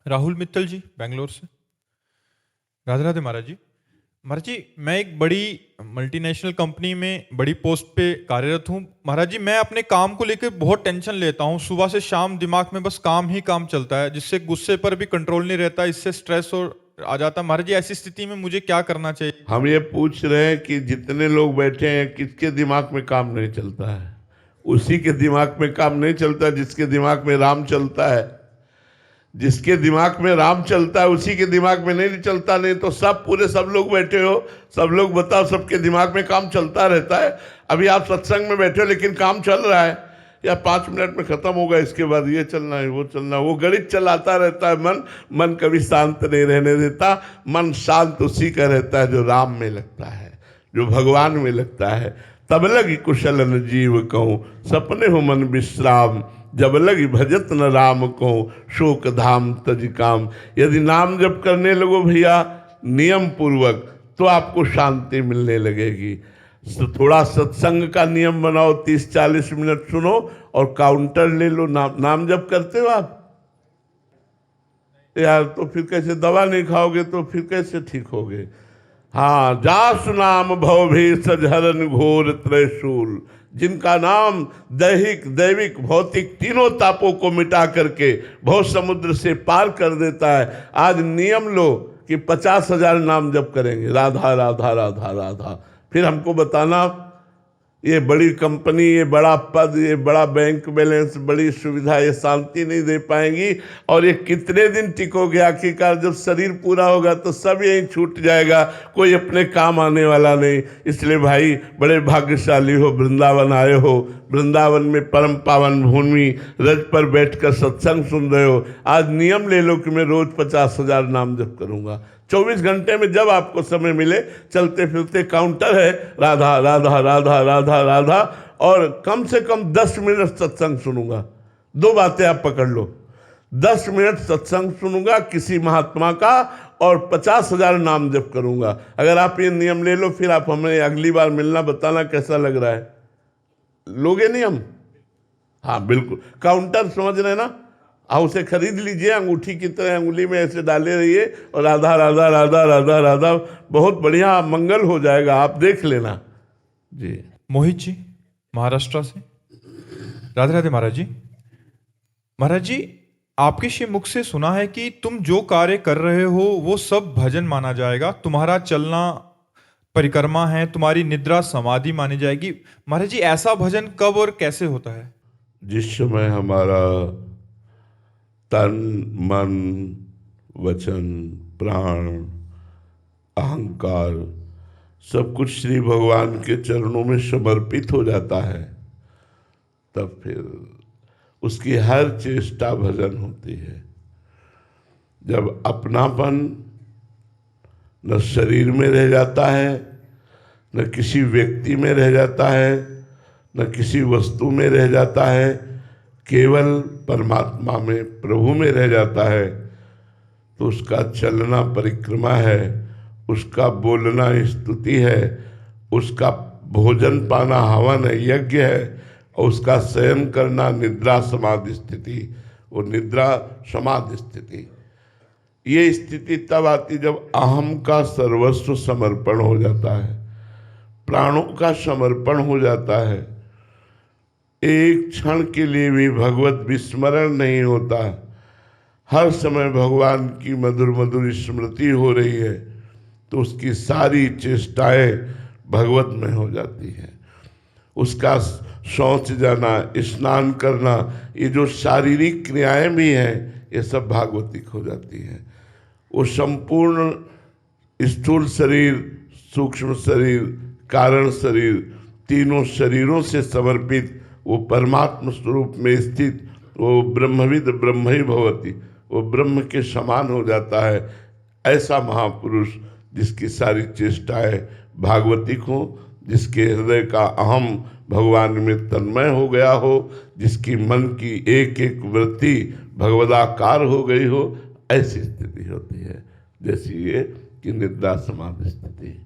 राहुल मित्तल जी, बैंगलोर से। राधे राधे महाराज जी। महाराज जी, मैं एक बड़ी मल्टीनेशनल कंपनी में बड़ी पोस्ट पे कार्यरत हूँ। महाराज जी, मैं अपने काम को लेकर बहुत टेंशन लेता हूँ। सुबह से शाम दिमाग में बस काम ही काम चलता है, जिससे गुस्से पर भी कंट्रोल नहीं रहता। इससे स्ट्रेस और आ जाता है। महाराज जी, ऐसी स्थिति में मुझे क्या करना चाहिए? हम ये पूछ रहे हैं कि जितने लोग बैठे हैं किसके दिमाग में काम नहीं चलता है? उसी के दिमाग में काम नहीं चलता जिसके दिमाग में राम चलता है। जिसके दिमाग में राम चलता है उसी के दिमाग में नहीं चलता। नहीं तो सब पूरे सब लोग बैठे हो, सब लोग बताओ, सबके दिमाग में काम चलता रहता है। अभी आप सत्संग में बैठे हो लेकिन काम चल रहा है, या 5 मिनट में खत्म होगा, इसके बाद ये चलना है वो चलना है, वो गणित चलाता रहता है। मन कभी शांत नहीं रहने देता। मन शांत उसी का रहता है जो राम में लगता है, जो भगवान में लगता है। तब लगी कुशल न जीव कहूँ, सपने हो मन विश्राम। जब लगी भजत न राम को, शोक धाम तज काम। यदि नाम जप करने लगो भैया नियम पूर्वक, तो आपको शांति मिलने लगेगी। तो थोड़ा सत्संग का नियम बनाओ, 30-40 मिनट सुनो और काउंटर ले लो। नाम जप करते हो आप? यार तो फिर कैसे? दवा नहीं खाओगे तो फिर कैसे ठीक होगे? हाँ, जास नाम भव भी सजहरन घोर त्रैशूल। जिनका नाम दैहिक दैविक भौतिक तीनों तापों को मिटा करके भव समुद्र से पार कर देता है। आज नियम लो कि 50,000 नाम जप करेंगे, राधा राधा राधा राधा। फिर हमको बताना ये बड़ी कंपनी, ये बड़ा पद, ये बड़ा बैंक बैलेंस, बड़ी सुविधा, ये शांति नहीं दे पाएंगी। और ये कितने दिन टिकोगे? आखिरकार जब शरीर पूरा होगा तो सब यहीं छूट जाएगा, कोई अपने काम आने वाला नहीं। इसलिए भाई बड़े भाग्यशाली हो, वृंदावन आए हो। वृंदावन में परम पावन भूमि रज पर बैठकर सत्संग सुन रहे हो। आज नियम ले लो कि मैं रोज 50,000 नाम जप करूंगा। 24 घंटे में जब आपको समय मिले, चलते फिरते काउंटर है, राधा राधा राधा राधा राधा। और कम से कम 10 मिनट सत्संग सुनूंगा। 2 बातें आप पकड़ लो, 10 मिनट सत्संग सुनूंगा किसी महात्मा का, और 50,000 नाम जप करूंगा। अगर आप ये नियम ले लो, फिर आप हमें अगली बार मिलना, बताना कैसा लग रहा है। लोगे नियम? हाँ बिल्कुल। काउंटर समझ रहे ना? आप उसे खरीद लीजिए, अंगूठी की तरह अंगुली में ऐसे डाले रहिए और राधा राधा राधा राधा राधा। बहुत बढ़िया मंगल हो जाएगा, आप देख लेना जी। मोहित जी, महाराष्ट्र से। राधे राधे महाराज जी। महाराज जी, आपके श्री मुख से सुना है कि तुम जो कार्य कर रहे हो वो सब भजन माना जाएगा। तुम्हारा चलना परिक्रमा है, तुम्हारी निद्रा समाधि मानी जाएगी। महाराज जी, ऐसा भजन कब और कैसे होता है? जिस समय हमारा तन मन वचन प्राण अहंकार सब कुछ श्री भगवान के चरणों में समर्पित हो जाता है, तब फिर उसकी हर चेष्टा भजन होती है। जब अपनापन न शरीर में रह जाता है, न किसी व्यक्ति में रह जाता है, न किसी वस्तु में रह जाता है, केवल परमात्मा में प्रभु में रह जाता है, तो उसका चलना परिक्रमा है, उसका बोलना स्तुति है, उसका भोजन पाना हवन है, यज्ञ है, और उसका शयन करना निद्रा समाधि स्थिति। वो निद्रा समाधि स्थिति, ये स्थिति तब आती जब अहम का सर्वस्व समर्पण हो जाता है, प्राणों का समर्पण हो जाता है। एक क्षण के लिए भी भगवत विस्मरण नहीं होता। हर समय भगवान की मधुर मधुर स्मृति हो रही है, तो उसकी सारी चेष्टाएं भगवत में हो जाती हैं। उसका शौच जाना, स्नान करना, ये जो शारीरिक क्रियाएं भी हैं, ये सब भागवतिक हो जाती हैं। वो संपूर्ण स्थूल शरीर, सूक्ष्म शरीर, कारण शरीर, तीनों शरीरों से समर्पित वो परमात्म स्वरूप में स्थित वो ब्रह्मविद ब्रह्म ही भवति, वो ब्रह्म के समान हो जाता है। ऐसा महापुरुष जिसकी सारी चेष्टाएं भागवतिक हो, जिसके हृदय का अहम भगवान में तन्मय हो गया हो, जिसकी मन की एक एक वृत्ति भगवदाकार हो गई हो, ऐसी स्थिति होती है जैसी ये कि निद्रा समाधि स्थिति।